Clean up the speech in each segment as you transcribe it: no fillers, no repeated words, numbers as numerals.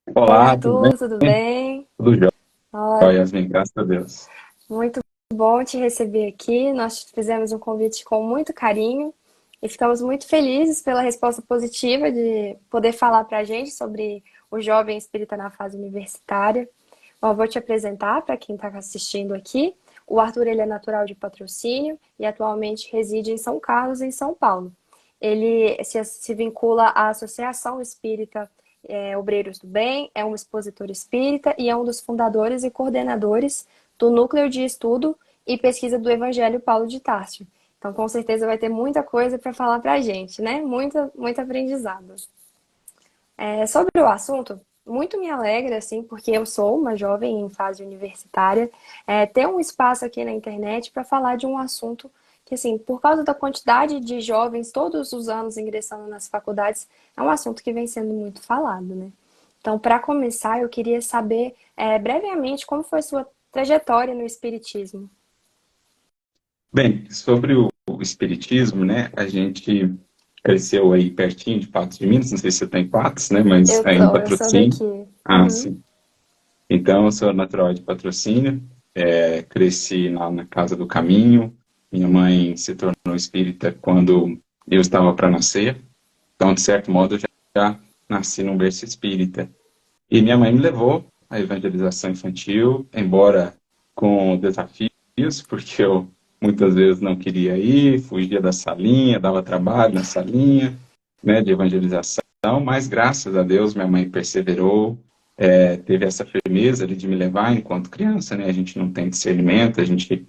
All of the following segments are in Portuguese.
Oi, Olá, tudo bem? Arthur, tudo bem? Tudo jóia, Olha, Yasmin, graças a Deus. muito bom te receber aqui. Nós fizemos um convite com muito carinho e ficamos muito felizes pela resposta positiva de poder falar para a gente sobre o jovem espírita na fase universitária. Bom, eu vou te apresentar para quem está assistindo aqui. O Arthur, ele é natural de Patrocínio e atualmente reside em São Carlos, em São Paulo. Ele se vincula à Associação Espírita Obreiros do Bem, é um expositor espírita e é um dos fundadores e coordenadores do Núcleo de Estudo e Pesquisa do Evangelho Paulo de Tarso. Então, com certeza vai ter muita coisa para falar para a gente, né? Muito aprendizado. Sobre o assunto, muito me alegra, assim, porque eu sou uma jovem em fase universitária, ter um espaço aqui na internet para falar de um assunto que, assim, por causa da quantidade de jovens todos os anos ingressando nas faculdades, é um assunto que vem sendo muito falado, né? Então, para começar, eu queria saber, brevemente, como foi sua trajetória no Espiritismo. Bem, sobre o espiritismo, né, a gente cresceu aí pertinho de Patos de Minas, não sei se você está em Patos, né, mas aí em Eu sou Patrocínio. daqui. Ah, Uhum. sim. Então, eu sou natural de Patrocínio, cresci lá na Casa do Caminho, minha mãe se tornou espírita quando eu estava para nascer, então, de certo modo, eu já nasci num berço espírita. E minha mãe me levou à evangelização infantil, embora com desafios, porque eu muitas vezes não queria ir, fugia da salinha, dava trabalho na salinha, né, de evangelização, mas graças a Deus minha mãe perseverou, teve essa firmeza ali de me levar enquanto criança, né, a gente não tem discernimento, a gente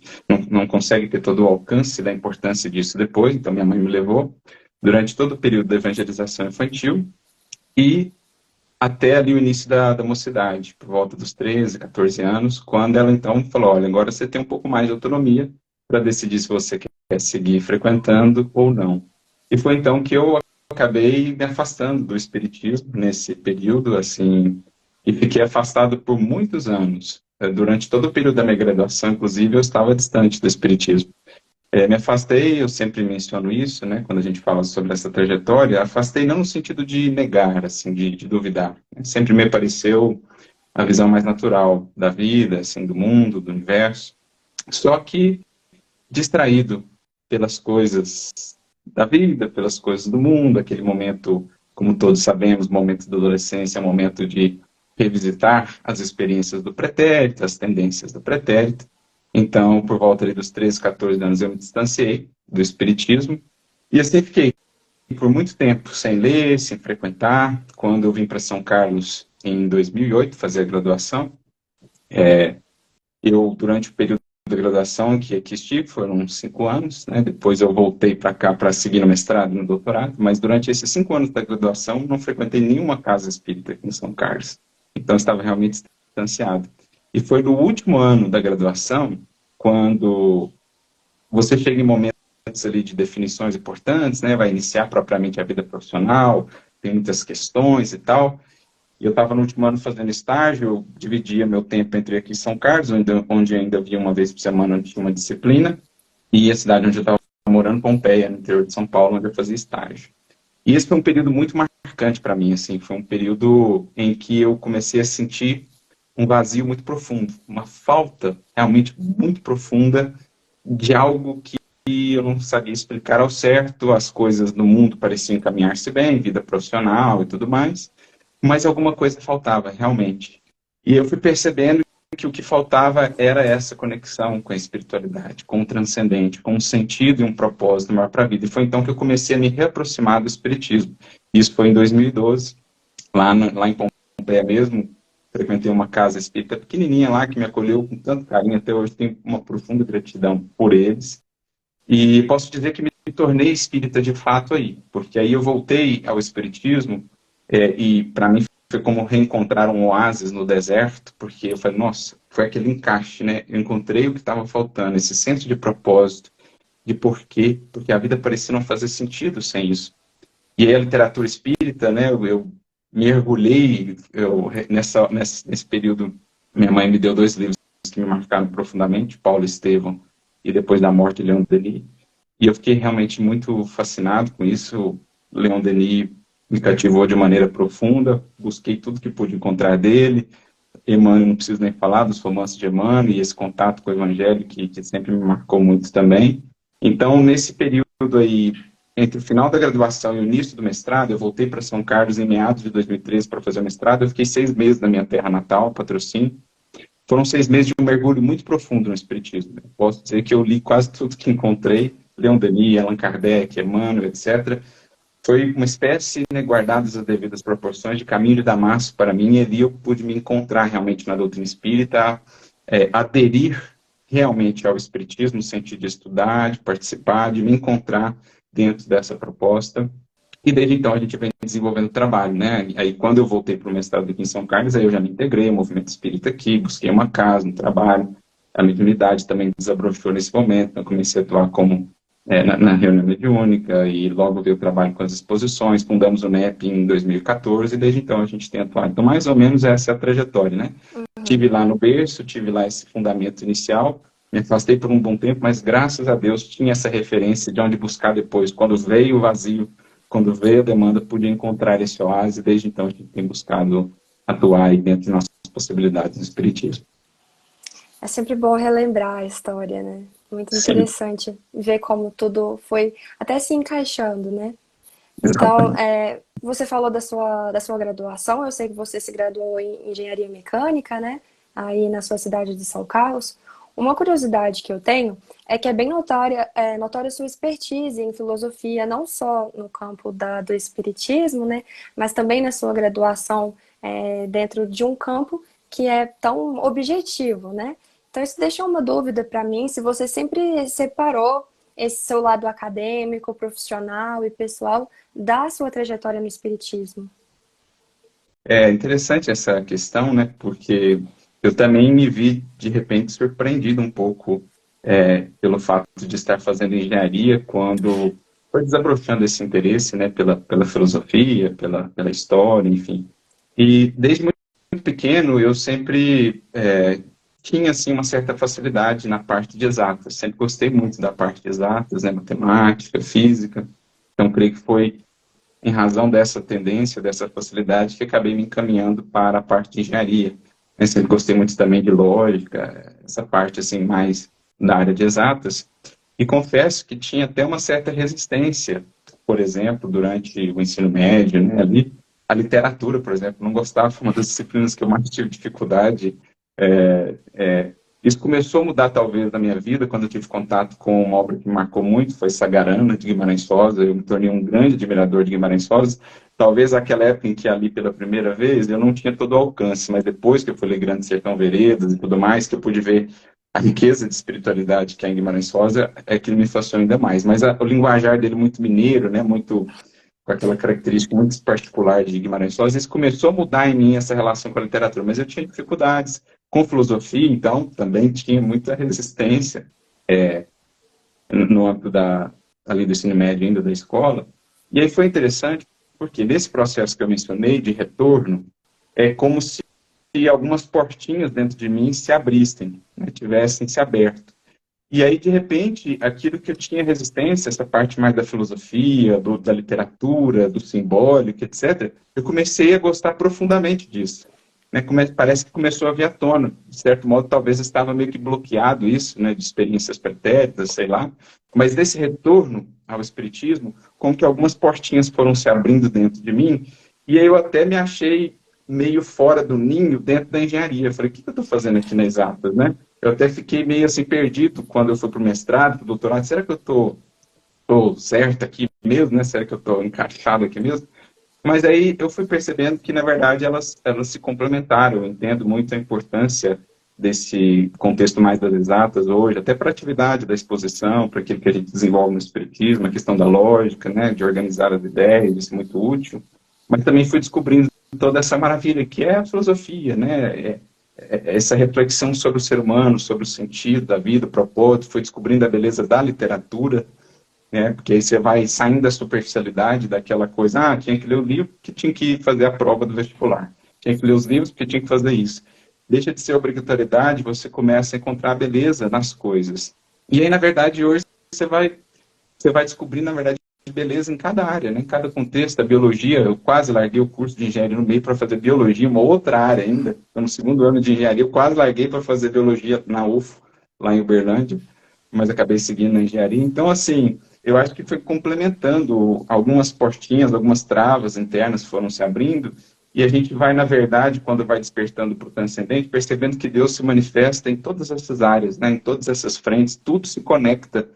não consegue ter todo o alcance da importância disso depois, então minha mãe me levou durante todo o período da evangelização infantil, e até ali o início da mocidade, por volta dos 13, 14 anos, quando ela então falou, olha, agora você tem um pouco mais de autonomia para decidir se você quer seguir frequentando ou não. E foi então que eu acabei me afastando do espiritismo nesse período, assim, e fiquei afastado por muitos anos. Durante todo o período da minha graduação, inclusive, eu estava distante do espiritismo. Me afastei, eu sempre menciono isso, né, quando a gente fala sobre essa trajetória, afastei não no sentido de negar, assim, de duvidar. Né? Sempre me pareceu a visão mais natural da vida, assim, do mundo, do universo. Só que distraído pelas coisas da vida, pelas coisas do mundo, aquele momento, como todos sabemos, momento da adolescência, é um momento de revisitar as experiências do pretérito, as tendências do pretérito. Então, por volta ali dos 13, 14 anos, eu me distanciei do espiritismo e assim fiquei por muito tempo sem ler, sem frequentar. Quando eu vim para São Carlos em 2008 fazer a graduação, eu, durante o período da graduação que estive, foram uns 5 anos, né? Depois eu voltei para cá para seguir no mestrado e no doutorado, mas durante esses 5 anos da graduação não frequentei nenhuma casa espírita aqui em São Carlos. Então eu estava realmente distanciado. E foi no último ano da graduação, quando você chega em momentos ali de definições importantes, né? Vai iniciar propriamente a vida profissional, tem muitas questões e tal. E eu estava no último ano fazendo estágio, eu dividia meu tempo entre aqui em São Carlos, onde ainda via uma vez por semana, onde tinha uma disciplina, e a cidade onde eu estava morando, Pompeia, no interior de São Paulo, onde eu fazia estágio. E esse foi um período muito marcante para mim, assim, foi um período em que eu comecei a sentir um vazio muito profundo, uma falta realmente muito profunda de algo que eu não sabia explicar ao certo, as coisas no mundo pareciam encaminhar-se bem, vida profissional e tudo mais, mas alguma coisa faltava, realmente. E eu fui percebendo que o que faltava era essa conexão com a espiritualidade, com o transcendente, com um sentido e um propósito maior para a vida. E foi então que eu comecei a me reaproximar do espiritismo. Isso foi em 2012, lá em Pompeia mesmo. Frequentei uma casa espírita pequenininha lá, que me acolheu com tanto carinho. Até hoje tenho uma profunda gratidão por eles. E posso dizer que me tornei espírita de fato aí, porque aí eu voltei ao espiritismo, e para mim foi como reencontrar um oásis no deserto, porque eu falei, nossa, foi aquele encaixe, né? Eu encontrei o que estava faltando, esse senso de propósito, de porquê, porque a vida parecia não fazer sentido sem isso. E aí a literatura espírita, né? Eu mergulhei nesse período. Minha mãe me deu dois livros que me marcaram profundamente, Paulo Estevam e Depois da Morte, Leon Denis. E eu fiquei realmente muito fascinado com isso. Leon Denis me cativou de maneira profunda, busquei tudo que pude encontrar dele. Emmanuel, não preciso nem falar dos romances de Emmanuel e esse contato com o Evangelho que sempre me marcou muito também. Então, nesse período aí, entre o final da graduação e o início do mestrado, eu voltei para São Carlos em meados de 2013 para fazer o mestrado. Eu fiquei 6 meses na minha terra natal, Patrocínio. Foram 6 meses de um mergulho muito profundo no Espiritismo. Posso dizer que eu li quase tudo que encontrei, Leon Denis, Allan Kardec, Emmanuel, etc. Foi uma espécie, né, guardadas as devidas proporções, de caminho de Damasco para mim, e ali eu pude me encontrar realmente na doutrina espírita, aderir realmente ao Espiritismo, no sentido de estudar, de participar, de me encontrar dentro dessa proposta. E desde então a gente vem desenvolvendo trabalho, né? Aí quando eu voltei para o mestrado aqui em São Carlos, aí eu já me integrei ao movimento espírita aqui, busquei uma casa, um trabalho. A mediunidade também desabrochou nesse momento, eu comecei a atuar como na reunião mediúnica e logo veio o trabalho com as exposições, fundamos o NEP em 2014 e desde então a gente tem atuado. Então mais ou menos essa é a trajetória, né? Tive lá no berço, tive lá esse fundamento inicial, me afastei por um bom tempo, mas graças a Deus tinha essa referência de onde buscar depois. Quando veio o vazio, quando veio a demanda, pude encontrar esse oásis, e desde então a gente tem buscado atuar aí dentro de nossas possibilidades no Espiritismo. É sempre bom relembrar a história, né? Muito Sim, interessante ver como tudo foi até se encaixando, né? Então, exatamente. você falou da sua graduação, eu sei que você se graduou em engenharia mecânica, né? Aí na sua cidade de São Carlos. Uma curiosidade que eu tenho é que é bem notória sua expertise em filosofia, não só no campo do espiritismo, né? Mas também na sua graduação dentro de um campo que é tão objetivo, né? Então isso deixou uma dúvida para mim, se você sempre separou esse seu lado acadêmico, profissional e pessoal da sua trajetória no espiritismo. É interessante essa questão, né? Porque eu também me vi, de repente, surpreendido um pouco pelo fato de estar fazendo engenharia quando foi desabrochando esse interesse, né? Pela filosofia, pela história, enfim. E desde muito pequeno eu sempre tinha assim uma certa facilidade na parte de exatas. Sempre gostei muito da parte de exatas, né? Matemática, física. Então creio que foi em razão dessa tendência, dessa facilidade, que acabei me encaminhando para a parte de engenharia. Eu sempre gostei muito também de lógica, essa parte assim mais da área de exatas. E confesso que tinha até uma certa resistência, por exemplo, durante o ensino médio, né, ali, a literatura, por exemplo, não gostava, foi uma das disciplinas que eu mais tive dificuldade. É, é, Isso começou a mudar, talvez, na minha vida, quando eu tive contato com uma obra que me marcou muito, foi Sagarana, de Guimarães Rosa. Eu me tornei um grande admirador de Guimarães Rosa. Talvez aquela época em que ali pela primeira vez, eu não tinha todo o alcance, mas depois que eu fui ler Grande Sertão Veredas e tudo mais, que eu pude ver a riqueza de espiritualidade que há em Guimarães Rosa, é que ele me fascinou ainda mais. Mas o linguajar dele muito mineiro, né, muito com aquela característica muito particular de Guimarães Rosa, isso começou a mudar em mim essa relação com a literatura, mas eu tinha dificuldades com filosofia, então também tinha muita resistência no âmbito ali do ensino médio ainda da escola. E aí foi interessante porque nesse processo que eu mencionei de retorno, é como se algumas portinhas dentro de mim se abrissem, né, tivessem se aberto. E aí, de repente, aquilo que eu tinha resistência, essa parte mais da filosofia, da literatura, do simbólico, etc., eu comecei a gostar profundamente disso. Né? Parece que começou a vir à tona. De certo modo, talvez estava meio que bloqueado isso, né, de experiências pretéritas, sei lá. Mas desse retorno ao espiritismo, como que algumas portinhas foram se abrindo dentro de mim, e aí eu até me achei meio fora do ninho dentro da engenharia. Eu falei, o que eu estou fazendo aqui na Exatas, né? Eu até fiquei meio assim perdido quando eu fui para o mestrado, para o doutorado. Será que eu estou certo aqui mesmo, né? Será que eu estou encaixado aqui mesmo? Mas aí eu fui percebendo que, na verdade, elas se complementaram. Eu entendo muito a importância desse contexto mais das exatas hoje, até para a atividade da exposição, para aquilo que a gente desenvolve no espiritismo, a questão da lógica, né, de organizar as ideias, isso é muito útil. Mas também fui descobrindo toda essa maravilha que é a filosofia, né? Essa reflexão sobre o ser humano, sobre o sentido da vida, o propósito, fui descobrindo a beleza da literatura, né? Porque aí você vai saindo da superficialidade, daquela coisa, tinha que ler o livro porque tinha que fazer a prova do vestibular, tinha que ler os livros porque tinha que fazer isso. Deixa de ser obrigatoriedade, você começa a encontrar a beleza nas coisas. E aí, na verdade, hoje você vai descobrir, na verdade, beleza em cada área, né? Em cada contexto. A biologia, eu quase larguei o curso de engenharia no meio para fazer biologia, uma outra área ainda. Então, no segundo ano de engenharia, eu quase larguei para fazer biologia na UFO, lá em Uberlândia, mas acabei seguindo na engenharia. Então, assim, eu acho que foi complementando algumas portinhas, algumas travas internas foram se abrindo, e a gente vai, na verdade, quando vai despertando para o transcendente, percebendo que Deus se manifesta em todas essas áreas, né? Em todas essas frentes, tudo se conecta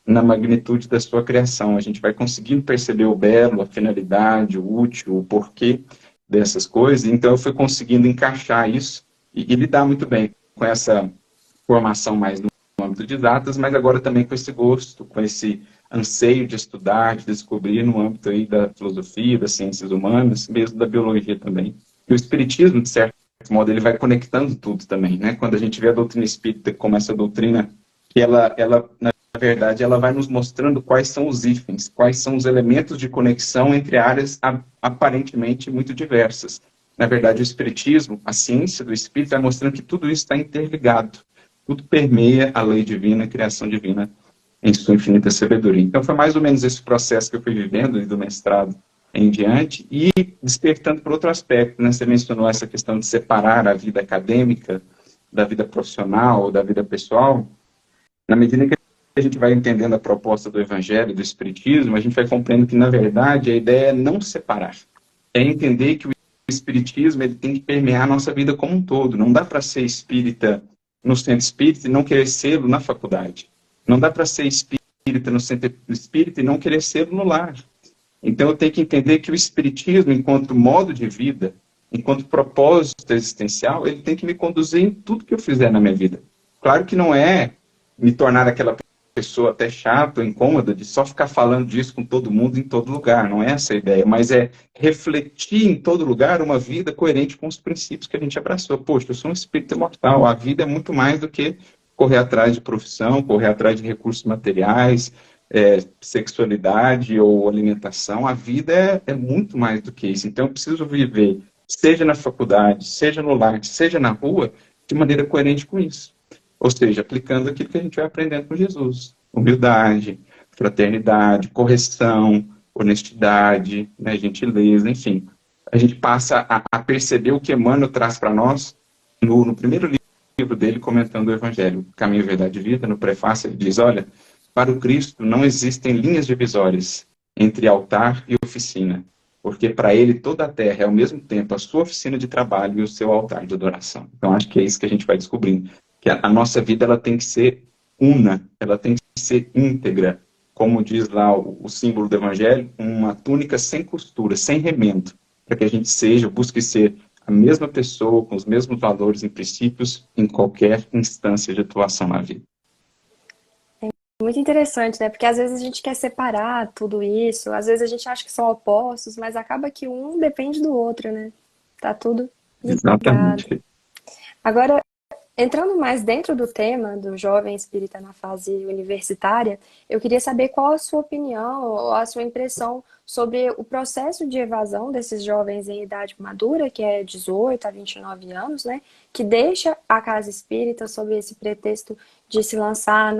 na magnitude da sua criação. A gente vai conseguindo perceber o belo, a finalidade, o útil, o porquê dessas coisas. Então, eu fui conseguindo encaixar isso e lidar muito bem com essa formação mais no âmbito de datas, mas agora também com esse gosto, com esse anseio de estudar, de descobrir no âmbito aí da filosofia, das ciências humanas, mesmo da biologia também. E o espiritismo, de certo modo, ele vai conectando tudo também, né? Quando a gente vê a doutrina espírita como essa doutrina que ela na verdade, ela vai nos mostrando quais são os hífens, quais são os elementos de conexão entre áreas aparentemente muito diversas. Na verdade, o espiritismo, a ciência do espírito, vai mostrando que tudo isso está interligado. Tudo permeia a lei divina, a criação divina em sua infinita sabedoria. Então, foi mais ou menos esse processo que eu fui vivendo do mestrado em diante e despertando por outro aspecto, né? Você mencionou essa questão de separar a vida acadêmica da vida profissional, da vida pessoal. Na medida que a gente vai entendendo a proposta do Evangelho, do Espiritismo, a gente vai compreendendo que, na verdade, a ideia é não separar. É entender que o Espiritismo ele tem que permear a nossa vida como um todo. Não dá para ser espírita no centro espírita e não querer ser na faculdade. Não dá para ser espírita no centro espírita e não querer ser no lar. Então, eu tenho que entender que o Espiritismo, enquanto modo de vida, enquanto propósito existencial, ele tem que me conduzir em tudo que eu fizer na minha vida. Claro que não é me tornar aquela pessoa até chata ou incômoda de só ficar falando disso com todo mundo em todo lugar, não é essa a ideia, mas é refletir em todo lugar uma vida coerente com os princípios que a gente abraçou. Poxa, eu sou um espírito imortal, a vida é muito mais do que correr atrás de profissão, correr atrás de recursos materiais, sexualidade ou alimentação, a vida é muito mais do que isso. Então eu preciso viver, seja na faculdade, seja no lar, seja na rua, de maneira coerente com isso. Ou seja, aplicando aquilo que a gente vai aprendendo com Jesus. Humildade, fraternidade, correção, honestidade, né, gentileza, enfim. A gente passa a perceber o que Emmanuel traz para nós no primeiro livro dele, comentando o Evangelho, Caminho, Verdade e Vida. No prefácio ele diz, olha, para o Cristo não existem linhas divisórias entre altar e oficina, porque para ele toda a terra é ao mesmo tempo a sua oficina de trabalho e o seu altar de adoração. Então acho que é isso que a gente vai descobrindo, que a nossa vida ela tem que ser una, ela tem que ser íntegra, como diz lá o símbolo do Evangelho, uma túnica sem costura, sem remendo, para que a gente busque ser a mesma pessoa, com os mesmos valores e princípios em qualquer instância de atuação na vida. Muito interessante, né? Porque às vezes a gente quer separar tudo isso, às vezes a gente acha que são opostos, mas acaba que um depende do outro, né? Tá tudo ligado. Exatamente. Agora, entrando mais dentro do tema do jovem espírita na fase universitária, eu queria saber qual a sua opinião ou a sua impressão sobre o processo de evasão desses jovens em idade madura, que é 18 a 29 anos, né? Que deixa a casa espírita sob esse pretexto de se lançar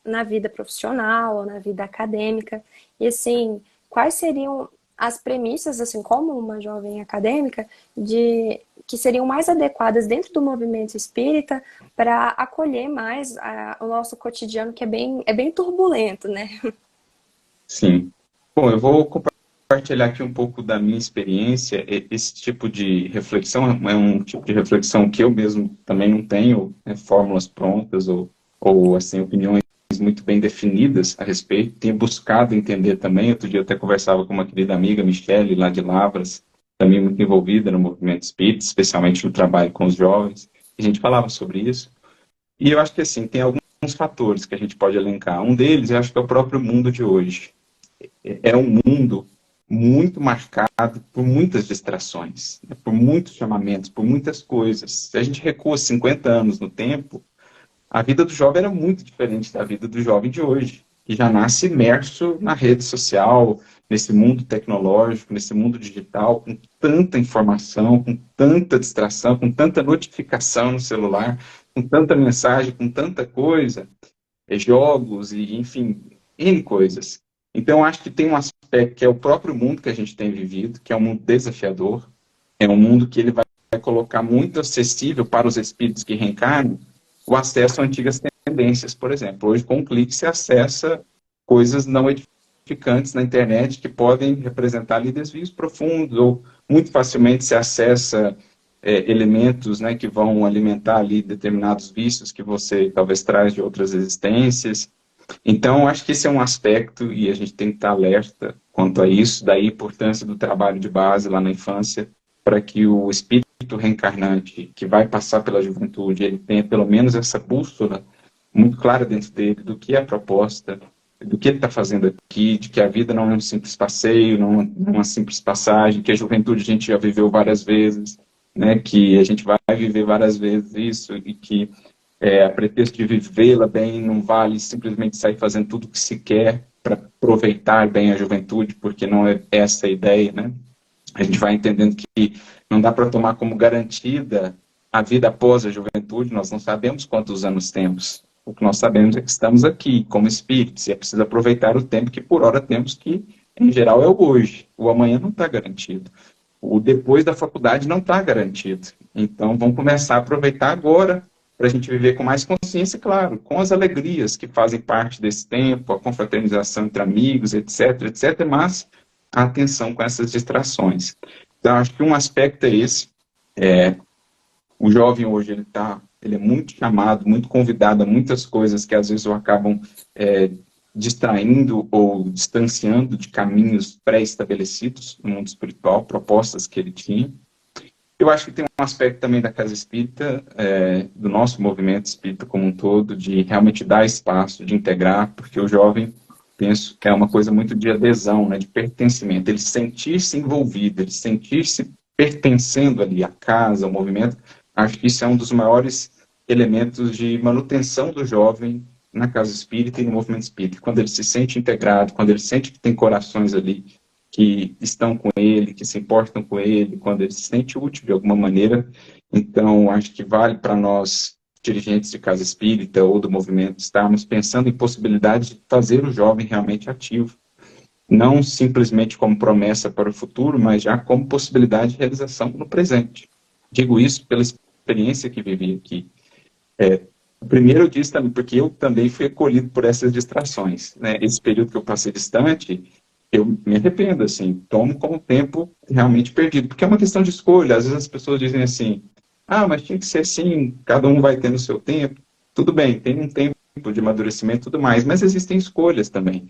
na vida profissional ou na vida acadêmica. E assim, quais seriam as premissas, assim, como uma jovem acadêmica, de que seriam mais adequadas dentro do movimento espírita para acolher mais o nosso cotidiano, que é bem turbulento, né? Sim. Bom, eu vou compartilhar aqui um pouco da minha experiência. Esse tipo de reflexão é um tipo de reflexão que eu mesmo também não tenho, né, fórmulas prontas ou assim, opiniões muito bem definidas a respeito. Tenho buscado entender também. Outro dia eu até conversava com uma querida amiga, Michele, lá de Lavras, também muito envolvida no movimento espírita, especialmente no trabalho com os jovens. A gente falava sobre isso. E eu acho que assim, tem alguns fatores que a gente pode elencar. Um deles, eu acho que é o próprio mundo de hoje. É um mundo muito marcado por muitas distrações, né, por muitos chamamentos, por muitas coisas. Se a gente recua 50 anos no tempo, a vida do jovem era muito diferente da vida do jovem de hoje, que já nasce imerso na rede social, nesse mundo tecnológico, nesse mundo digital, com tanta informação, com tanta distração, com tanta notificação no celular, com tanta mensagem, com tanta coisa, jogos e, enfim, N coisas. Então, eu acho que tem um aspecto que é o próprio mundo que a gente tem vivido, que é um mundo desafiador, é um mundo que ele vai colocar muito acessível para os espíritos que reencarnam o acesso a antigas tendências, por exemplo. Hoje, com um clique, se acessa coisas não edificantes na internet que podem representar ali desvios profundos, ou muito facilmente se acessa elementos, né, que vão alimentar ali determinados vícios que você talvez traz de outras existências. Então, acho que esse é um aspecto e a gente tem que estar alerta quanto a isso, daí a importância do trabalho de base lá na infância, para que o espírito reencarnante que vai passar pela juventude, ele tenha pelo menos essa bússola muito clara dentro dele do que é a proposta, do que ele está fazendo aqui, de que a vida não é um simples passeio, não é uma simples passagem, que a juventude a gente já viveu várias vezes, né, que a gente vai viver várias vezes isso, e que a pretexto de vivê-la bem, não vale simplesmente sair fazendo tudo o que se quer para aproveitar bem a juventude, porque não é essa a ideia, né? A gente vai entendendo que não dá para tomar como garantida a vida após a juventude, nós não sabemos quantos anos temos. O que nós sabemos é que estamos aqui como espíritos, e é preciso aproveitar o tempo que por hora temos, que em geral é o hoje. O amanhã não está garantido. O depois da faculdade não está garantido. Então vamos começar a aproveitar agora, para a gente viver com mais consciência, claro, com as alegrias que fazem parte desse tempo, a confraternização entre amigos, etc, etc, mas a atenção com essas distrações. Então, acho que um aspecto é esse. O jovem hoje, ele é muito chamado, muito convidado a muitas coisas que às vezes o acabam distraindo ou distanciando de caminhos pré-estabelecidos no mundo espiritual, propostas que ele tinha. Eu acho que tem um aspecto também da Casa Espírita, do nosso movimento espírita como um todo, de realmente dar espaço, de integrar, porque o jovem, penso que é uma coisa muito de adesão, né, de pertencimento, ele sentir-se envolvido, ele sentir-se pertencendo ali à casa, ao movimento. Acho que isso é um dos maiores elementos de manutenção do jovem na Casa Espírita e no movimento espírita. Quando ele se sente integrado, quando ele sente que tem corações ali que estão com ele, que se importam com ele, quando ele se sente útil de alguma maneira. Então, acho que vale para nós, dirigentes de Casa Espírita ou do movimento, estarmos pensando em possibilidades de fazer o jovem realmente ativo. Não simplesmente como promessa para o futuro, mas já como possibilidade de realização no presente. Digo isso pela experiência que vivi aqui. Primeiro eu disse também, porque eu também fui acolhido por essas distrações, né? Esse período que eu passei distante, eu me arrependo, assim, tomo como tempo realmente perdido, porque é uma questão de escolha. Às vezes as pessoas dizem assim, mas tinha que ser assim, cada um vai tendo o seu tempo. Tudo bem, tem um tempo de amadurecimento e tudo mais, mas existem escolhas também.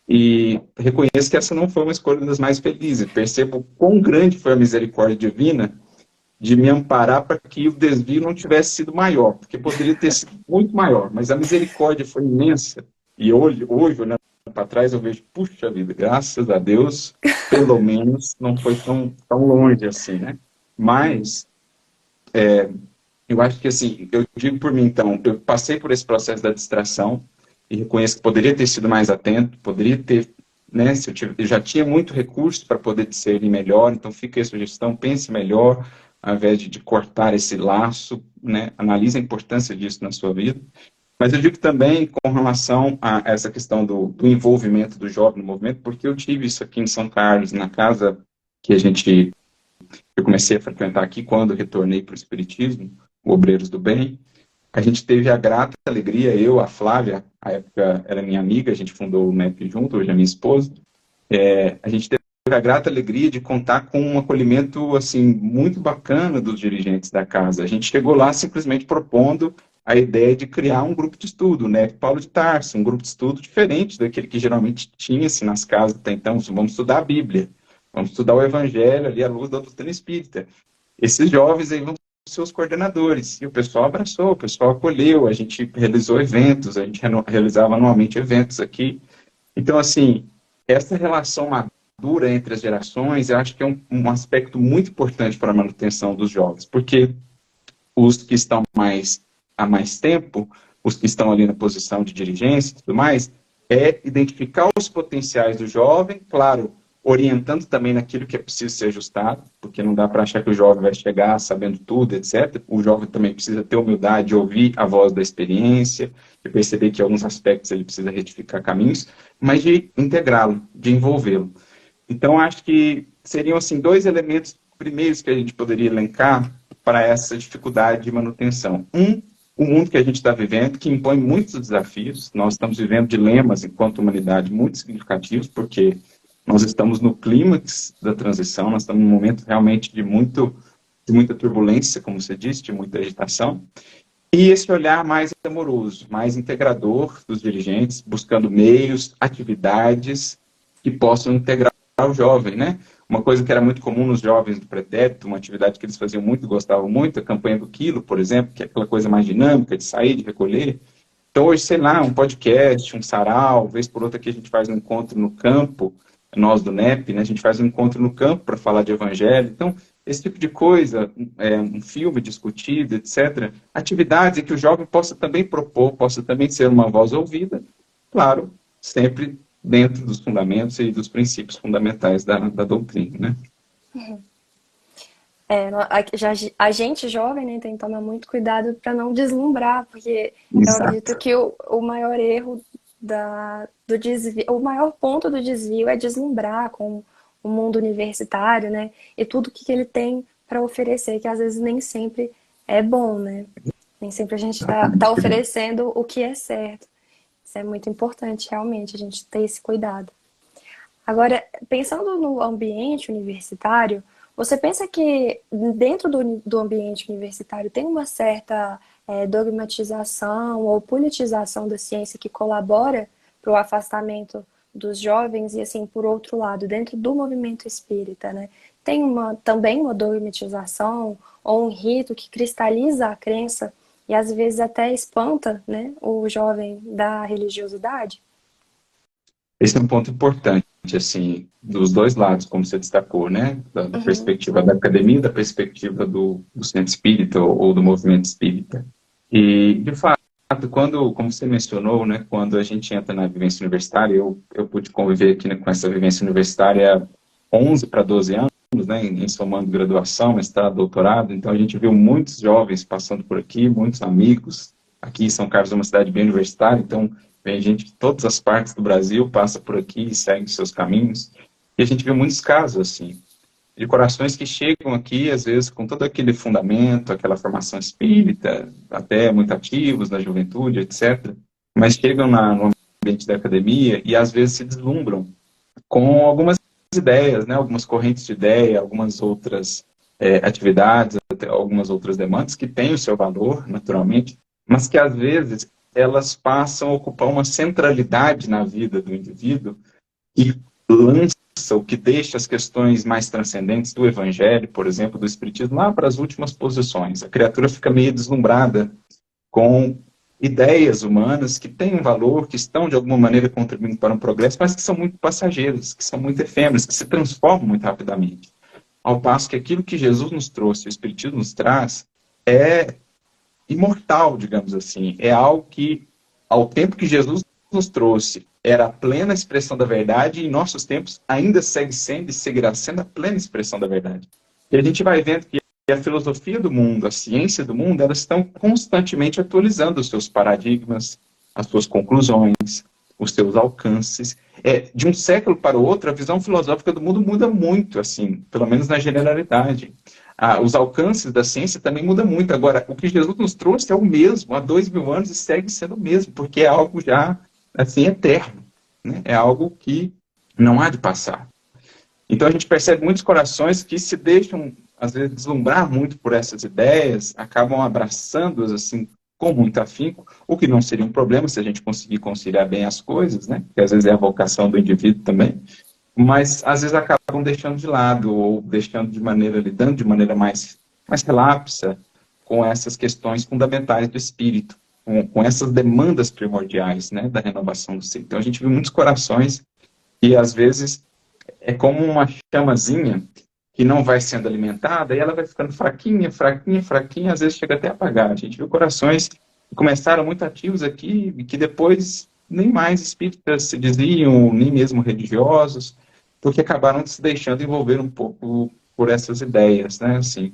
E reconheço que essa não foi uma escolha das mais felizes. Percebo quão grande foi a misericórdia divina de me amparar para que o desvio não tivesse sido maior, porque poderia ter sido muito maior, mas a misericórdia foi imensa. E hoje olhando para trás, eu vejo, puxa vida, graças a Deus, pelo menos não foi tão longe assim, né? Mas, eu acho que assim, eu digo por mim, então, eu passei por esse processo da distração e reconheço que poderia ter sido mais atento, poderia ter, né, se eu já tinha muito recurso para poder discernir melhor, então fica a sugestão, pense melhor, ao invés de cortar esse laço, né, analise a importância disso na sua vida. Mas eu digo também com relação a essa questão do envolvimento do jovem no movimento, porque eu tive isso aqui em São Carlos, na casa que eu comecei a frequentar aqui quando eu retornei para o Espiritismo, o Obreiros do Bem. A gente teve a grata alegria, eu, a Flávia, à época era minha amiga, a gente fundou o MEP junto, hoje é minha esposa, a gente teve a grata alegria de contar com um acolhimento assim, muito bacana dos dirigentes da casa. A gente chegou lá simplesmente propondo a ideia de criar um grupo de estudo, né? Paulo de Tarso, um grupo de estudo diferente daquele que geralmente tinha-se nas casas até então. Vamos estudar a Bíblia, vamos estudar o Evangelho ali à luz da doutrina espírita. Esses jovens aí vão ser os coordenadores. E o pessoal abraçou, o pessoal acolheu, a gente realizou eventos, a gente realizava anualmente eventos aqui. Então, assim, essa relação madura entre as gerações, eu acho que é um aspecto muito importante para a manutenção dos jovens, porque os que estão há mais tempo, os que estão ali na posição de dirigência e tudo mais, é identificar os potenciais do jovem, claro, orientando também naquilo que é preciso ser ajustado, porque não dá para achar que o jovem vai chegar sabendo tudo, etc. O jovem também precisa ter humildade de ouvir a voz da experiência, de perceber que em alguns aspectos ele precisa retificar caminhos, mas de integrá-lo, de envolvê-lo. Então, acho que seriam assim dois elementos primeiros que a gente poderia elencar para essa dificuldade de manutenção. Um, o mundo que a gente está vivendo, que impõe muitos desafios. Nós estamos vivendo dilemas enquanto humanidade muito significativos, porque nós estamos no clímax da transição, nós estamos num momento realmente de muita turbulência, como você disse, de muita agitação. E esse olhar mais amoroso, mais integrador dos dirigentes, buscando meios, atividades que possam integrar o jovem, né? Uma coisa que era muito comum nos jovens do pretérito, uma atividade que eles faziam muito, gostavam muito, a campanha do quilo, por exemplo, que é aquela coisa mais dinâmica de sair, de recolher. Então, hoje, sei lá, um podcast, um sarau, vez por outra que a gente faz um encontro no campo, nós do NEP, né, a gente faz um encontro no campo para falar de evangelho. Então, esse tipo de coisa, um filme discutido, etc. Atividades em que o jovem possa também propor, possa também ser uma voz ouvida, claro, sempre dentro dos fundamentos e dos princípios fundamentais da doutrina, né? A gente jovem, né, tem que tomar muito cuidado para não deslumbrar, porque eu acredito Exato. que o maior erro do desvio, o maior ponto do desvio é deslumbrar com o mundo universitário, né, e tudo que ele tem para oferecer, que às vezes nem sempre é bom, né? Nem sempre a gente tá Exatamente. oferecendo o que é certo. Isso é muito importante, realmente, a gente ter esse cuidado. Agora, pensando no ambiente universitário, você pensa que dentro do ambiente universitário tem uma certa dogmatização ou politização da ciência que colabora para o afastamento dos jovens e, assim, por outro lado, dentro do movimento espírita, né? Tem também uma dogmatização ou um rito que cristaliza a crença e às vezes até espanta, né, o jovem da religiosidade? Esse é um ponto importante, assim, dos dois lados, como você destacou, né? Da Uhum, perspectiva da academia, da perspectiva do centro espírita ou do movimento espírita. E, de fato, quando, como você mencionou, né, quando a gente entra na vivência universitária, eu pude conviver aqui, né, com essa vivência universitária há 11 para 12 anos, né, em somando graduação, mestrado, doutorado, então a gente viu muitos jovens passando por aqui, muitos amigos. Aqui São Carlos é uma cidade bem universitária, então vem gente de todas as partes do Brasil, passa por aqui e segue os seus caminhos. E a gente viu muitos casos assim, de corações que chegam aqui, às vezes, com todo aquele fundamento, aquela formação espírita, até muito ativos na juventude, etc., mas chegam no ambiente da academia e, às vezes, se deslumbram com algumas ideias, né, algumas correntes de ideia, algumas outras atividades, até algumas outras demandas que têm o seu valor, naturalmente, mas que, às vezes, elas passam a ocupar uma centralidade na vida do indivíduo e lança o que deixa as questões mais transcendentes do Evangelho, por exemplo, do Espiritismo, lá para as últimas posições. A criatura fica meio deslumbrada com ideias humanas que têm um valor, que estão de alguma maneira contribuindo para um progresso, mas que são muito passageiras, que são muito efêmeras, que se transformam muito rapidamente. Ao passo que aquilo que Jesus nos trouxe, o Espiritismo nos traz, é imortal, digamos assim. É algo que, ao tempo que Jesus nos trouxe, era a plena expressão da verdade, e em nossos tempos ainda segue sendo e seguirá sendo a plena expressão da verdade. E a gente vai vendo que a filosofia do mundo, a ciência do mundo, elas estão constantemente atualizando os seus paradigmas, as suas conclusões, os seus alcances. De um século para o outro, a visão filosófica do mundo muda muito, assim, pelo menos na generalidade. Os alcances da ciência também mudam muito. Agora, o que Jesus nos trouxe é o mesmo há 2000 anos e segue sendo o mesmo, porque é algo já, assim, eterno, né? É algo que não há de passar. Então a gente percebe muitos corações que se deixam, às vezes, deslumbrar muito por essas ideias, acabam abraçando-as assim com muito afinco, o que não seria um problema se a gente conseguir conciliar bem as coisas, né? Porque às vezes é a vocação do indivíduo também, mas às vezes acabam deixando de lado ou deixando de maneira, lidando de maneira mais relapsa com essas questões fundamentais do espírito, com essas demandas primordiais, né, da renovação do ser. Então a gente viu muitos corações que às vezes é como uma chamazinha que não vai sendo alimentada e ela vai ficando fraquinha, fraquinha, fraquinha, às vezes chega até a apagar. A gente viu corações que começaram muito ativos aqui e que depois nem mais espíritas se diziam, nem mesmo religiosos, porque acabaram se deixando envolver um pouco por essas ideias, né, assim.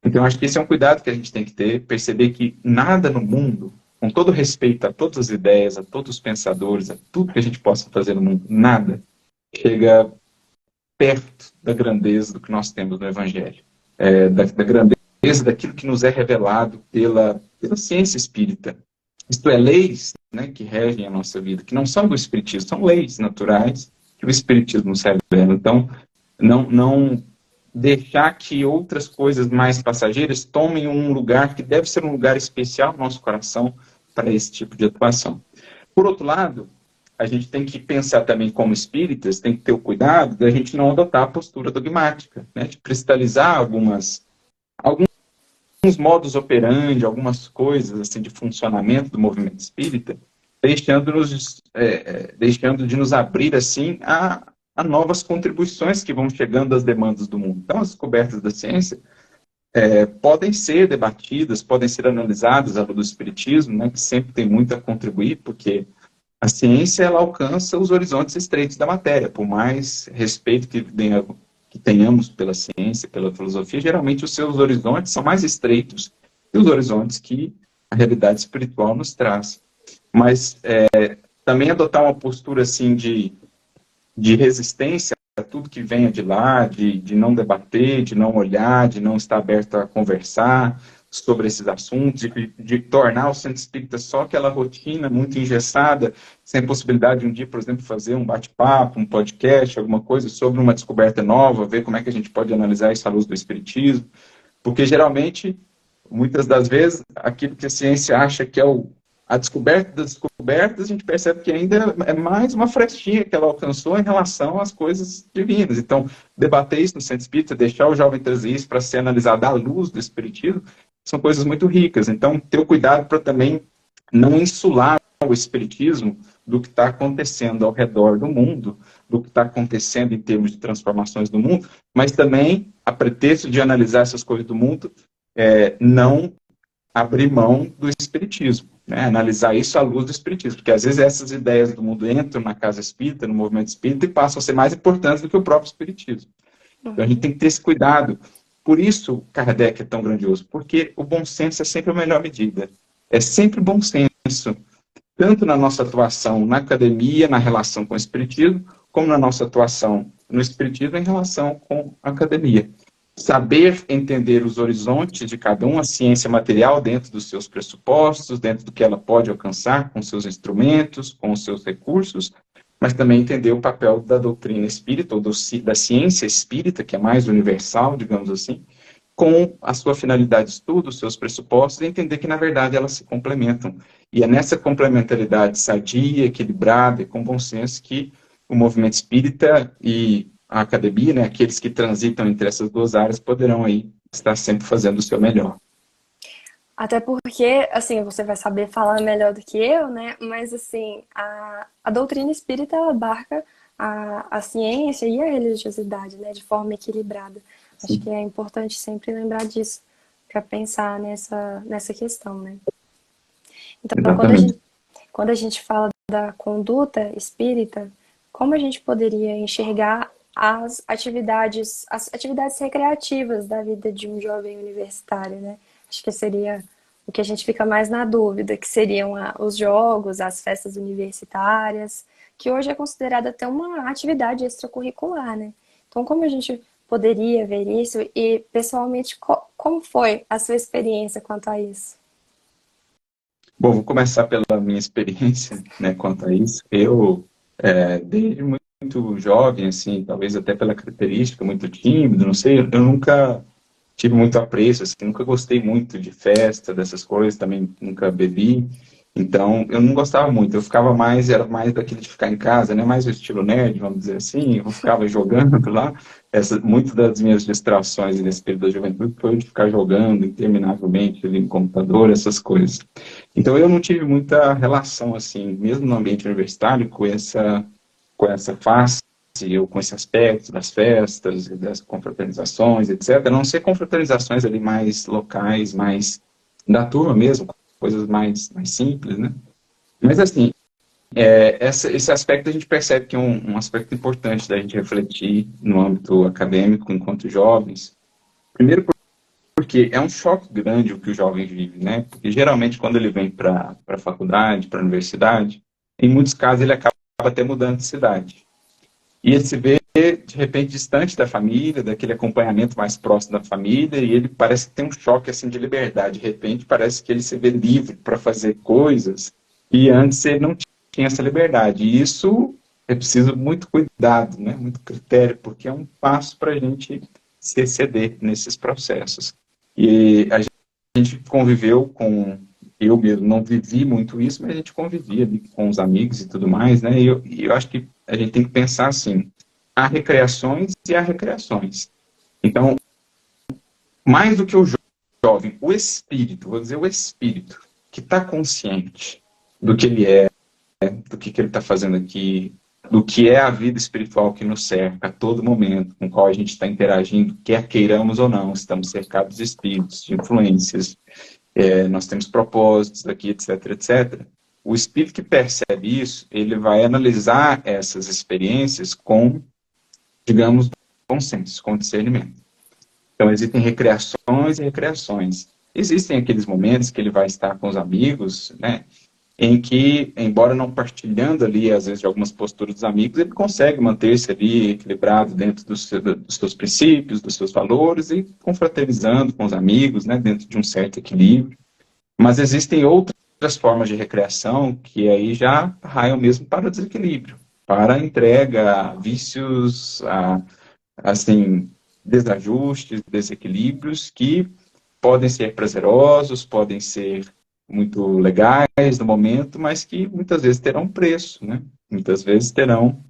Então, acho que esse é um cuidado que a gente tem que ter, perceber que nada no mundo, com todo respeito a todas as ideias, a todos os pensadores, a tudo que a gente possa fazer no mundo, nada chega perto da grandeza do que nós temos no Evangelho, da grandeza daquilo que nos é revelado pela ciência espírita. Isto é, leis, né, que regem a nossa vida, que não são do Espiritismo, são leis naturais que o Espiritismo nos revela. Então, não deixar que outras coisas mais passageiras tomem um lugar que deve ser um lugar especial no nosso coração para esse tipo de atuação. Por outro lado, a gente tem que pensar também como espíritas, tem que ter o cuidado da gente não adotar a postura dogmática, né, de cristalizar alguns modos operandi, algumas coisas assim de funcionamento do movimento espírita, deixando de nos abrir assim a novas contribuições que vão chegando às demandas do mundo. Então, as descobertas da ciência podem ser debatidas, podem ser analisadas à luz do espiritismo, né, que sempre tem muito a contribuir, porque a ciência ela alcança os horizontes estreitos da matéria. Por mais respeito que tenhamos pela ciência, pela filosofia, geralmente os seus horizontes são mais estreitos que os horizontes que a realidade espiritual nos traz. Mas também adotar uma postura assim de resistência a tudo que venha de lá, de não debater, de não olhar, de não estar aberto a conversar sobre esses assuntos, de tornar o centro espírita só aquela rotina muito engessada, sem possibilidade de um dia, por exemplo, fazer um bate-papo, um podcast, alguma coisa sobre uma descoberta nova, ver como é que a gente pode analisar isso à luz do espiritismo, porque geralmente, muitas das vezes, aquilo que a ciência acha que é a descoberta das descobertas, a gente percebe que ainda é mais uma frestinha que ela alcançou em relação às coisas divinas. Então, debater isso no centro espírita, deixar o jovem trazer isso para ser analisado à luz do espiritismo, são coisas muito ricas. Então, ter o cuidado para também não insular o espiritismo do que está acontecendo ao redor do mundo, do que está acontecendo em termos de transformações do mundo, mas também, a pretexto de analisar essas coisas do mundo, não abrir mão do espiritismo, né? Analisar isso à luz do espiritismo, porque às vezes essas ideias do mundo entram na casa espírita, no movimento espírita, e passam a ser mais importantes do que o próprio espiritismo. Então a gente tem que ter esse cuidado. Por isso Kardec é tão grandioso, porque o bom senso é sempre a melhor medida. É sempre bom senso, tanto na nossa atuação na academia, na relação com o espiritismo, como na nossa atuação no espiritismo em relação com a academia. Saber entender os horizontes de cada uma, a ciência material dentro dos seus pressupostos, dentro do que ela pode alcançar com seus instrumentos, com os seus recursos, mas também entender o papel da doutrina espírita, ou da ciência espírita, que é mais universal, digamos assim, com a sua finalidade de estudo, os seus pressupostos, e entender que, na verdade, elas se complementam. E é nessa complementaridade sadia, equilibrada e com bom senso que o movimento espírita e a academia, né, aqueles que transitam entre essas duas áreas, poderão aí estar sempre fazendo o seu melhor. Até porque, assim, você vai saber falar melhor do que eu, né? Mas, assim, a doutrina espírita ela abarca a ciência e a religiosidade, né? De forma equilibrada. Acho que é importante sempre lembrar disso para pensar nessa questão, né? Então, Exatamente. quando a gente fala da conduta espírita, como a gente poderia enxergar as atividades recreativas da vida de um jovem universitário, né? Acho que seria o que a gente fica mais na dúvida, que seriam os jogos, as festas universitárias, que hoje é considerada até uma atividade extracurricular, né? Então, como a gente poderia ver isso e, pessoalmente, como foi a sua experiência quanto a isso? Bom, vou começar pela minha experiência, né, quanto a isso. Eu, desde muito jovem, assim, talvez até pela característica, muito tímido, não sei, eu nunca tive muito apreço, assim, nunca gostei muito de festa, dessas coisas, também nunca bebi, então eu não gostava muito, era mais daquele de ficar em casa, né, mais o estilo nerd, vamos dizer assim, eu ficava jogando lá, muito das minhas distrações nesse período da juventude foi de ficar jogando interminavelmente ali no computador, essas coisas. Então eu não tive muita relação, assim, mesmo no ambiente universitário, com essa face, ou com esse aspecto das festas, das confraternizações, etc. A não ser confraternizações ali mais locais, mais da turma mesmo, coisas mais simples, né? Mas assim, esse aspecto a gente percebe que é um aspecto importante da gente refletir no âmbito acadêmico, enquanto jovens. Primeiro porque é um choque grande o que o jovem vive, né? Porque geralmente quando ele vem para a faculdade, para a universidade, em muitos casos ele acaba até mudando de cidade. E ele se vê, de repente, distante da família, daquele acompanhamento mais próximo da família, e ele parece que tem um choque assim de liberdade. De repente, parece que ele se vê livre para fazer coisas e antes ele não tinha essa liberdade. E isso é preciso muito cuidado, né? Muito critério, porque é um passo para a gente se exceder nesses processos. E a gente conviveu com, eu mesmo não vivi muito isso, mas a gente convivia ali com os amigos e tudo mais, né? E eu acho que a gente tem que pensar assim, há recreações e há recreações. Então, mais do que o jovem, o espírito, vou dizer o espírito, que está consciente do que ele é, do que ele está fazendo aqui, do que é a vida espiritual que nos cerca a todo momento, com o qual a gente está interagindo, quer queiramos ou não, estamos cercados de espíritos, de influências, nós temos propósitos aqui, etc, etc. O espírito que percebe isso, ele vai analisar essas experiências com, digamos, bom senso, com discernimento. Então, existem recreações e recreações. Existem aqueles momentos que ele vai estar com os amigos, né, em que, embora não partilhando ali, às vezes, de algumas posturas dos amigos, ele consegue manter-se ali equilibrado dentro dos seus princípios, dos seus valores e confraternizando com os amigos, né, dentro de um certo equilíbrio. Mas existem outras formas de recreação que aí já raiam mesmo para o desequilíbrio, para a entrega a vícios, a, assim, desajustes, desequilíbrios que podem ser prazerosos, podem ser muito legais no momento, mas que muitas vezes terão preço, né? Muitas vezes terão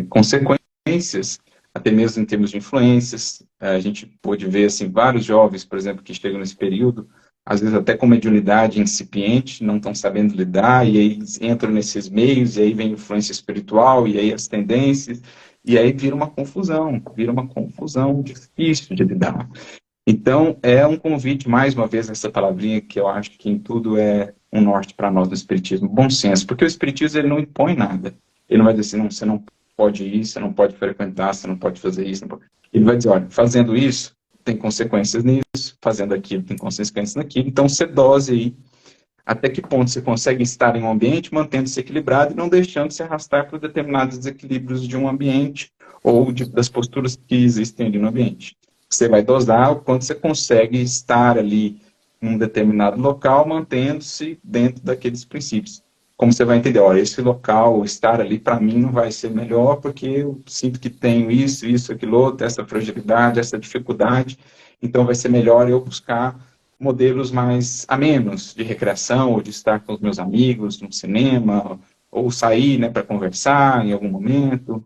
consequências, até mesmo em termos de influências. A gente pôde ver assim, vários jovens, por exemplo, que chegam nesse período, às vezes até com mediunidade incipiente, não estão sabendo lidar, e aí entram nesses meios, e aí vem influência espiritual, e aí as tendências, e aí vira uma confusão difícil de lidar. Então, é um convite, mais uma vez, nessa palavrinha, que eu acho que em tudo é um norte para nós do Espiritismo, bom senso, porque o Espiritismo ele não impõe nada. Ele não vai dizer assim, não, você não pode ir, você não pode frequentar, você não pode fazer isso. Pode... Ele vai dizer, olha, fazendo isso, tem consequências nisso, fazendo aquilo, tem consequências naquilo, então você dose aí até que ponto você consegue estar em um ambiente mantendo-se equilibrado e não deixando se arrastar por determinados desequilíbrios de um ambiente ou das posturas que existem ali no ambiente. Você vai dosar o quanto você consegue estar ali em um determinado local, mantendo-se dentro daqueles princípios. Como você vai entender, olha, esse local, estar ali, para mim não vai ser melhor, porque eu sinto que tenho isso, aquilo outro, essa fragilidade, essa dificuldade, então vai ser melhor eu buscar modelos mais amenos de recreação, ou de estar com os meus amigos no cinema, ou sair, né, para conversar em algum momento.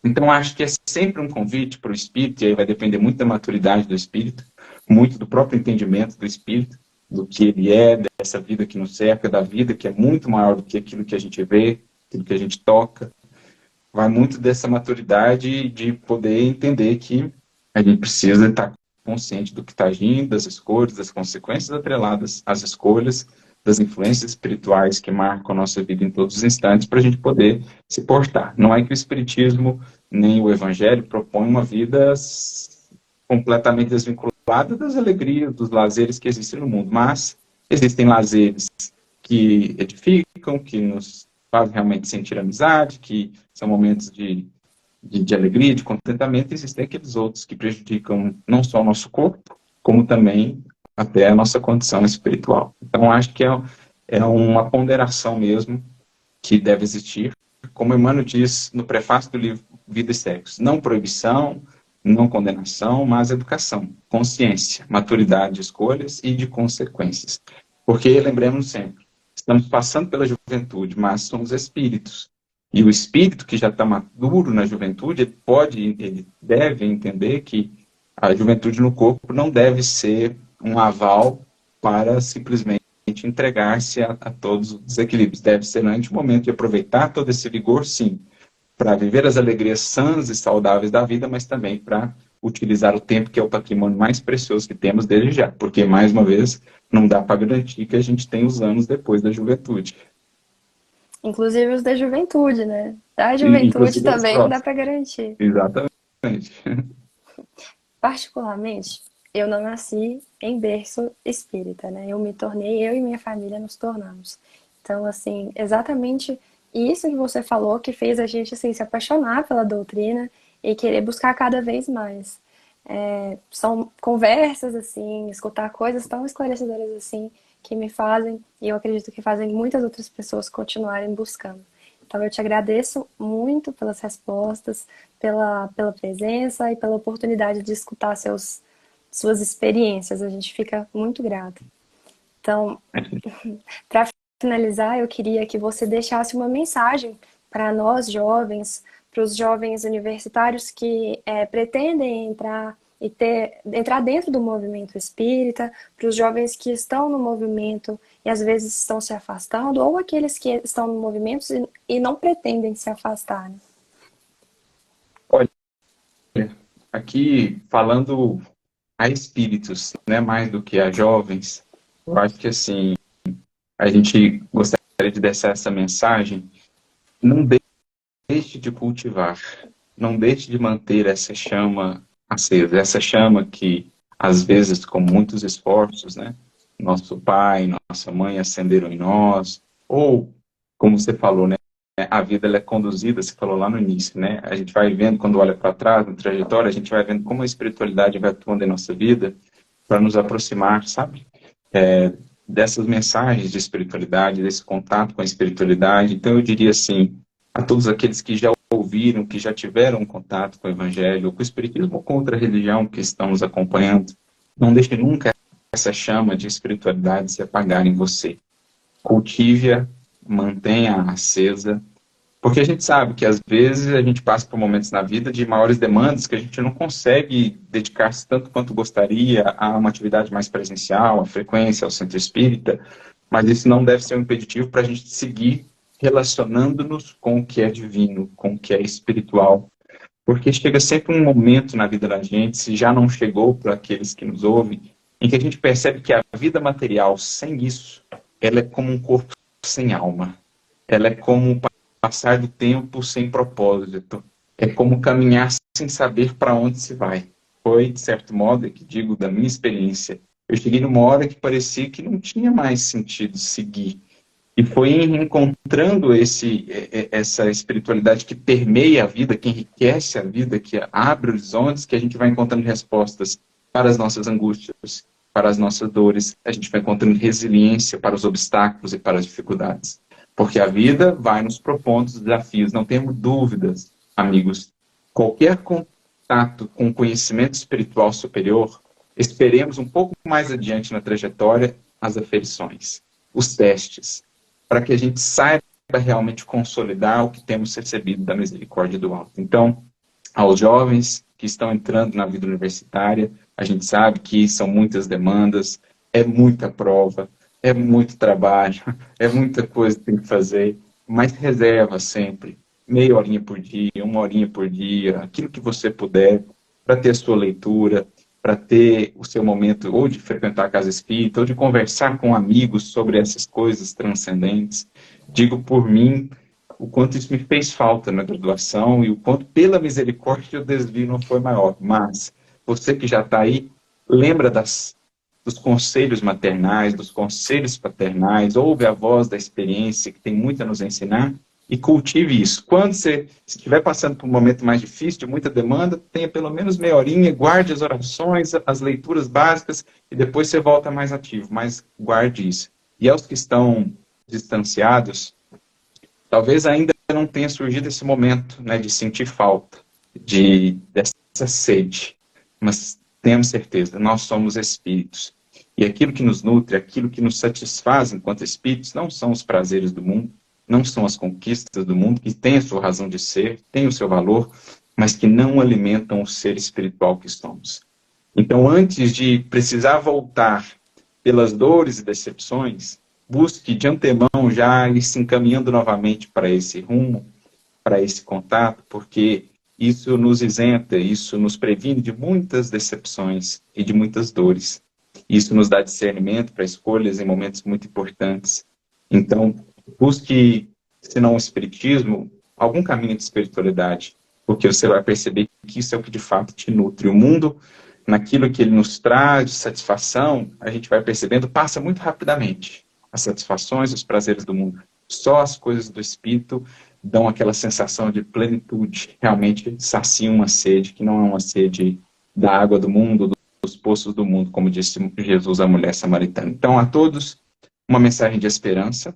Então, acho que é sempre um convite para o espírito, e aí vai depender muito da maturidade do espírito, muito do próprio entendimento do espírito, do que ele é, dessa vida que nos cerca, da vida que é muito maior do que aquilo que a gente vê, aquilo que a gente toca. Vai muito dessa maturidade de poder entender que a gente precisa estar consciente do que está agindo, das escolhas, das consequências atreladas às escolhas, das influências espirituais que marcam a nossa vida em todos os instantes, para a gente poder se portar. Não é que o Espiritismo nem o Evangelho propõem uma vida completamente desvinculada das alegrias, dos lazeres que existem no mundo, mas existem lazeres que edificam, que nos fazem realmente sentir amizade, que são momentos de alegria, de contentamento, e existem aqueles outros que prejudicam não só o nosso corpo, como também até a nossa condição espiritual. Então, acho que é uma ponderação mesmo que deve existir. Como Emmanuel diz no prefácio do livro Vida e Sexo, não proibição, não condenação, mas educação, consciência, maturidade de escolhas e de consequências. Porque, lembremos sempre, estamos passando pela juventude, mas somos espíritos. E o espírito que já está maduro na juventude, ele deve entender que a juventude no corpo não deve ser um aval para simplesmente entregar-se a todos os desequilíbrios. Deve ser antes o momento de aproveitar todo esse vigor, sim, para viver as alegrias sãs e saudáveis da vida, mas também para utilizar o tempo, que é o patrimônio mais precioso que temos desde já. Porque, mais uma vez, não dá para garantir que a gente tem os anos depois da juventude. Inclusive os da juventude, né? Da E, juventude inclusive as também não dá próximas. para garantir. Exatamente. Particularmente, eu não nasci em berço espírita, né? Eu me tornei, eu e minha família nos tornamos. Então, assim, exatamente isso que você falou que fez a gente assim, se apaixonar pela doutrina e querer buscar cada vez mais. São conversas assim, escutar coisas tão esclarecedoras assim que me fazem, e eu acredito que fazem muitas outras pessoas continuarem buscando. Então eu te agradeço muito pelas respostas, pela presença e pela oportunidade de escutar suas experiências. A gente fica muito grato. Então, para finalizar, eu queria que você deixasse uma mensagem para nós jovens, para os jovens universitários que pretendem entrar dentro do movimento espírita, para os jovens que estão no movimento e às vezes estão se afastando, ou aqueles que estão no movimento e não pretendem se afastar. Né? Olha, aqui falando a espíritos, né, mais do que a jovens, eu acho que assim, a gente gostaria de deixar essa mensagem, não deixe de cultivar, não deixe de manter essa chama acesa, essa chama que, às vezes, com muitos esforços, né, nosso pai, nossa mãe acenderam em nós, ou, como você falou, né, a vida ela é conduzida, você falou lá no início, né, a gente vai vendo, quando olha para trás, na trajetória, a gente vai vendo como a espiritualidade vai atuando em nossa vida para nos aproximar, sabe? Dessas mensagens de espiritualidade, desse contato com a espiritualidade. Então, eu diria assim, a todos aqueles que já ouviram, que já tiveram um contato com o Evangelho, com o Espiritismo ou com outra religião que estamos acompanhando, não deixe nunca essa chama de espiritualidade se apagar em você. Cultive-a, mantenha-a acesa, porque a gente sabe que às vezes a gente passa por momentos na vida de maiores demandas que a gente não consegue dedicar-se tanto quanto gostaria a uma atividade mais presencial, à frequência, ao centro espírita, mas isso não deve ser um impeditivo para a gente seguir relacionando-nos com o que é divino, com o que é espiritual, porque chega sempre um momento na vida da gente, se já não chegou para aqueles que nos ouvem, em que a gente percebe que a vida material sem isso, ela é como um corpo sem alma. Ela é como um passar do tempo sem propósito. É como caminhar sem saber para onde se vai. Foi, de certo modo, é que digo da minha experiência, eu cheguei numa hora que parecia que não tinha mais sentido seguir. E foi encontrando essa espiritualidade que permeia a vida, que enriquece a vida, que abre horizontes, que a gente vai encontrando respostas para as nossas angústias, para as nossas dores. A gente vai encontrando resiliência para os obstáculos e para as dificuldades. Porque a vida vai nos propondo desafios, não temos dúvidas, amigos. Qualquer contato com o conhecimento espiritual superior, esperemos um pouco mais adiante na trajetória as aferições, os testes, para que a gente saiba realmente consolidar o que temos recebido da misericórdia do alto. Então, aos jovens que estão entrando na vida universitária, a gente sabe que são muitas demandas, é muita prova, é muito trabalho, é muita coisa que tem que fazer, mas reserva sempre meia horinha por dia, uma horinha por dia, aquilo que você puder, para ter a sua leitura, para ter o seu momento ou de frequentar a casa espírita, ou de conversar com amigos sobre essas coisas transcendentes. Digo por mim, o quanto isso me fez falta na graduação e o quanto, pela misericórdia, o desvio não foi maior. Mas você que já está aí, lembra dos conselhos maternais, dos conselhos paternais, ouve a voz da experiência, que tem muito a nos ensinar, e cultive isso. Quando você estiver passando por um momento mais difícil, de muita demanda, tenha pelo menos meia horinha, guarde as orações, as leituras básicas, e depois você volta mais ativo, mas guarde isso. E aos que estão distanciados, talvez ainda não tenha surgido esse momento, né, de sentir falta, dessa sede, mas temos certeza, nós somos espíritos. E aquilo que nos nutre, aquilo que nos satisfaz enquanto espíritos, não são os prazeres do mundo, não são as conquistas do mundo, que têm a sua razão de ser, têm o seu valor, mas que não alimentam o ser espiritual que somos. Então, antes de precisar voltar pelas dores e decepções, busque de antemão já ir se encaminhando novamente para esse rumo, para esse contato, porque isso nos isenta, isso nos previne de muitas decepções e de muitas dores. Isso nos dá discernimento para escolhas em momentos muito importantes. Então, busque se não o espiritismo, algum caminho de espiritualidade, porque você vai perceber que isso é o que de fato te nutre. O mundo, naquilo que ele nos traz de satisfação, a gente vai percebendo, passa muito rapidamente. As satisfações, os prazeres do mundo. Só as coisas do espírito dão aquela sensação de plenitude, realmente saciam uma sede, que não é uma sede da água do mundo, dos poços do mundo, como disse Jesus à mulher samaritana. Então, a todos, uma mensagem de esperança,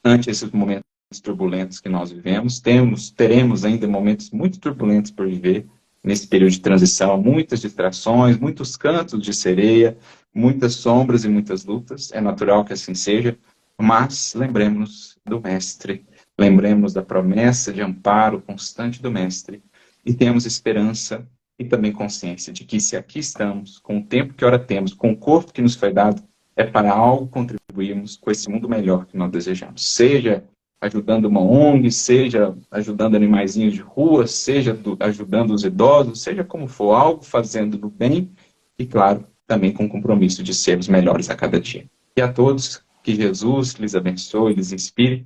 ante esses momentos turbulentos que nós vivemos. Teremos ainda momentos muito turbulentos por viver nesse período de transição, muitas distrações, muitos cantos de sereia, muitas sombras e muitas lutas. É natural que assim seja, mas lembremos do Mestre, lembremos da promessa de amparo constante do Mestre e temos esperança e também consciência de que se aqui estamos, com o tempo que ora temos, com o corpo que nos foi dado, é para algo contribuirmos com esse mundo melhor que nós desejamos. Seja ajudando uma ONG, seja ajudando animaizinhos de rua, seja ajudando os idosos, seja como for, algo fazendo do bem e, claro, também com o compromisso de sermos melhores a cada dia. E a todos, que Jesus lhes abençoe, lhes inspire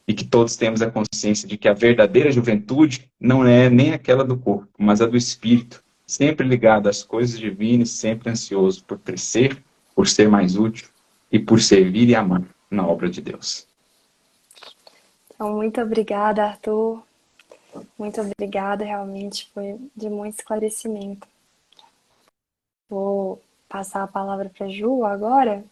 e que todos tenhamos a consciência de que a verdadeira juventude não é nem aquela do corpo, mas a do espírito, sempre ligada às coisas divinas, sempre ansioso por crescer, por ser mais útil e por servir e amar na obra de Deus. Então, muito obrigada, Arthur. Muito obrigada, realmente foi de muito esclarecimento. Vou passar a palavra para a Ju agora.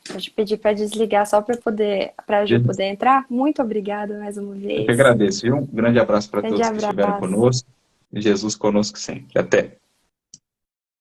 Vou te pedir para desligar só para a Ju poder entrar. Muito obrigada mais uma vez. Eu que agradeço, viu? Um grande abraço para Grande todos que estiveram abraço. conosco. E Jesus conosco sempre. Até.